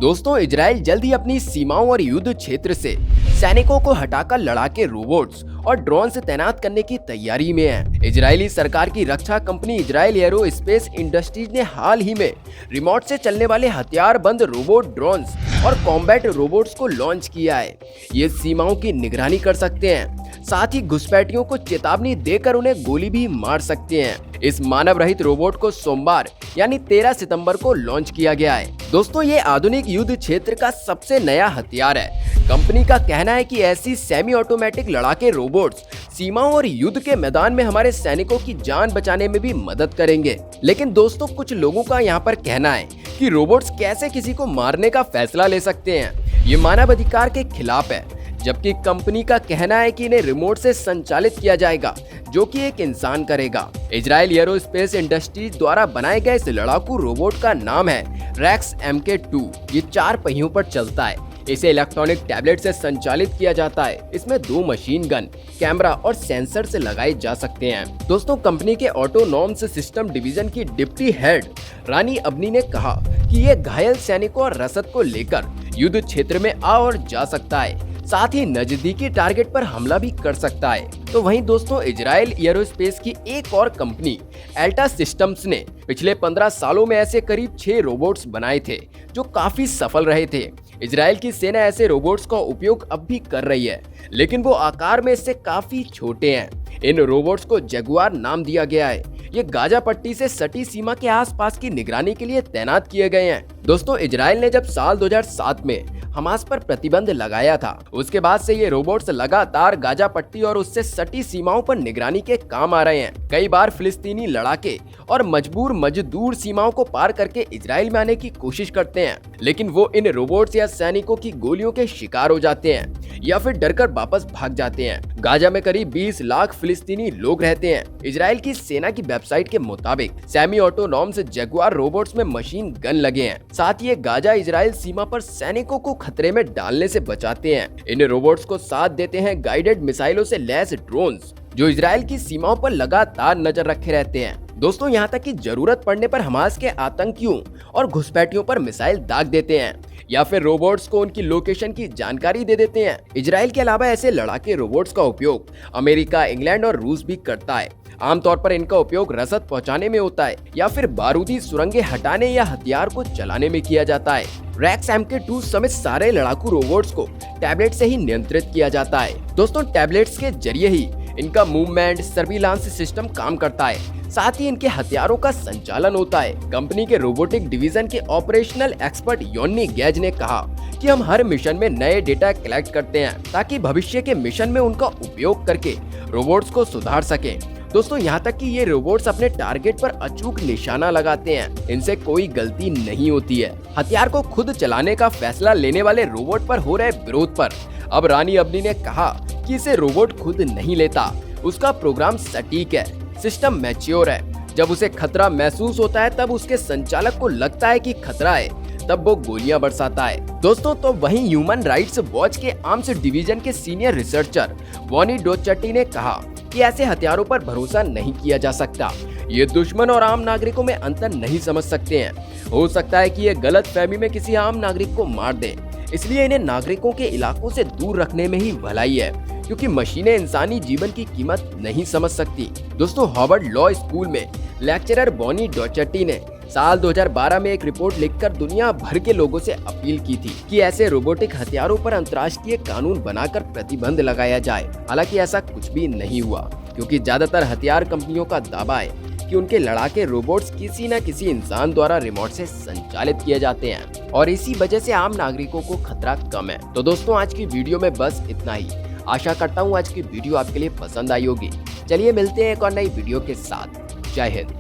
दोस्तों, इजराइल जल्द ही अपनी सीमाओं और युद्ध क्षेत्र से सैनिकों को हटाकर लड़ाके रोबोट्स और ड्रोन से तैनात करने की तैयारी में है। इजरायली सरकार की रक्षा कंपनी इजराइल एरोस्पेस इंडस्ट्रीज ने हाल ही में रिमोट से चलने वाले हथियार बंद रोबोट ड्रोन्स और कॉम्बैट रोबोट्स को लॉन्च किया है। ये सीमाओं की निगरानी कर सकते हैं, साथ ही घुसपैठियों को चेतावनी देकर उन्हें गोली भी मार सकते हैं। इस मानव रहित रोबोट को सोमवार यानी 13 सितंबर को लॉन्च किया गया है। दोस्तों, ये आधुनिक युद्ध क्षेत्र का सबसे नया हथियार है। कंपनी का कहना है कि ऐसी सेमी ऑटोमेटिक लड़ाके रोबोट्स सीमाओं और युद्ध के मैदान में हमारे सैनिकों की जान बचाने में भी मदद करेंगे। लेकिन दोस्तों, कुछ लोगों का यहाँ पर कहना है कि रोबोट्स कैसे किसी को मारने का फैसला ले सकते हैं। ये मानव अधिकार के खिलाफ है, जबकि कंपनी का कहना है कि इन्हें रिमोट से संचालित किया जाएगा, जो कि एक इंसान करेगा। इजराइल एरोस्पेस इंडस्ट्रीज द्वारा बनाए गए इस लड़ाकू रोबोट का नाम है रेक्स MK2। ये 4 पहियों पर चलता है। इसे इलेक्ट्रॉनिक टैबलेट से संचालित किया जाता है। इसमें 2 मशीन गन, कैमरा और सेंसर से लगाए जा सकते हैं। दोस्तों, कंपनी के ऑटोनॉम्स सिस्टम डिवीजन की डिप्टी हेड रानी अबनी ने कहा कि ये घायल सैनिकों और रसद को लेकर युद्ध क्षेत्र में आ और जा सकता है, साथ ही नजदीकी टारगेट पर हमला भी कर सकता है। तो वहीं दोस्तों, इजराइल एरोस्पेस की एक और कंपनी एल्टा सिस्टम्स ने पिछले 15 सालों में ऐसे करीब 6 रोबोट्स बनाए थे, जो काफी सफल रहे थे। इजराइल की सेना ऐसे रोबोट्स का उपयोग अब भी कर रही है, लेकिन वो आकार में इससे काफी छोटे हैं। इन रोबोट्स को जगुआर नाम दिया गया है। ये गाजा पट्टी से सटी सीमा के आसपास की निगरानी के लिए तैनात किए गए हैं। दोस्तों, इजराइल ने जब साल 2007 में हमास पर प्रतिबंध लगाया था, उसके बाद से ये रोबोट्स लगातार गाजा पट्टी और उससे सटी सीमाओं पर निगरानी के काम आ रहे हैं। कई बार फिलिस्तीनी लड़ाके और मजबूर मजदूर सीमाओं को पार करके इजराइल में आने की कोशिश करते हैं, लेकिन वो इन रोबोट्स या सैनिकों की गोलियों के शिकार हो जाते हैं या फिर डरकर वापस भाग जाते हैं। गाजा में करीब 20 लाख फिलिस्तीनी लोग रहते हैं। इजराइल की सेना की वेबसाइट के मुताबिक सेमी ऑटोनॉम्स जगुआर रोबोट्स में मशीन गन लगे हैं। साथ ही ये गाजा इजराइल सीमा पर सैनिकों को खतरे में डालने से बचाते हैं। इन रोबोट्स को साथ देते हैं गाइडेड मिसाइलों से लैस ड्रोन्स, जो इजराइल की सीमाओं पर लगातार नजर रखे रहते हैं। दोस्तों, यहाँ तक कि जरूरत पड़ने पर हमास के आतंकियों और घुसपैठियों पर मिसाइल दाग देते हैं या फिर रोबोट्स को उनकी लोकेशन की जानकारी दे देते हैं। इजराइल के अलावा ऐसे लड़ाके रोबोट्स का उपयोग अमेरिका, इंग्लैंड और रूस भी करता है। आमतौर पर इनका उपयोग रसद पहुंचाने में होता है या फिर बारूदी सुरंगें हटाने या हथियार को चलाने में किया जाता है। रेक्स MK2 समेत सारे लड़ाकू रोबोट्स को टैबलेट से ही नियंत्रित किया जाता है। दोस्तों, टैबलेट्स के जरिए ही इनका मूवमेंट सर्विलांस सिस्टम काम करता है, साथ ही इनके हथियारों का संचालन होता है। कंपनी के रोबोटिक डिवीजन के ऑपरेशनल एक्सपर्ट योन्नी गैज ने कहा कि हम हर मिशन में नए डेटा कलेक्ट करते हैं, ताकि भविष्य के मिशन में उनका उपयोग करके रोबोट्स को सुधार सकें। दोस्तों, यहाँ तक कि ये रोबोट्स अपने टारगेट पर अचूक निशाना लगाते हैं। इनसे कोई गलती नहीं होती है। हथियार को खुद चलाने का फैसला लेने वाले रोबोट पर हो रहे विरोध पर अब रानी अबनी ने कहा कि इसे रोबोट खुद नहीं लेता, उसका प्रोग्राम सटीक है, सिस्टम मैच्योर है। जब उसे खतरा महसूस होता है, तब उसके संचालक को लगता है कि खतरा है, तब वो गोलियां बरसाता है। दोस्तों, तो वहीं ह्यूमन राइट्स वॉच के आर्म्स डिवीजन के सीनियर रिसर्चर वॉनी डोचट्टी ने कहा कि ऐसे हथियारों पर भरोसा नहीं किया जा सकता। ये दुश्मन और आम नागरिकों में अंतर नहीं समझ सकते हैं। हो सकता है कि ये गलत फहमी में किसी आम नागरिक को मार दें, इसलिए इन्हें नागरिकों के इलाकों से दूर रखने में ही भलाई है, क्योंकि मशीनें इंसानी जीवन की कीमत नहीं समझ सकती। दोस्तों, हार्वर्ड लॉ स्कूल में लेक्चरर बॉनी डोचट्टी ने साल 2012 में एक रिपोर्ट लिखकर दुनिया भर के लोगों से अपील की थी कि ऐसे रोबोटिक हथियारों पर अंतर्राष्ट्रीय कानून बनाकर प्रतिबंध लगाया जाए। हालांकि ऐसा कुछ भी नहीं हुआ, क्योंकि ज्यादातर हथियार कंपनियों का दावा है कि उनके लड़ाके रोबोट्स किसी न किसी इंसान द्वारा रिमोट से संचालित किए जाते हैं और इसी वजह से आम नागरिकों को खतरा कम है। तो दोस्तों, आज की वीडियो में बस इतना ही। आशा करता हूँ आज की वीडियो आपके लिए पसंद आई होगी। चलिए मिलते हैं एक और नई वीडियो के साथ। जय हिंद।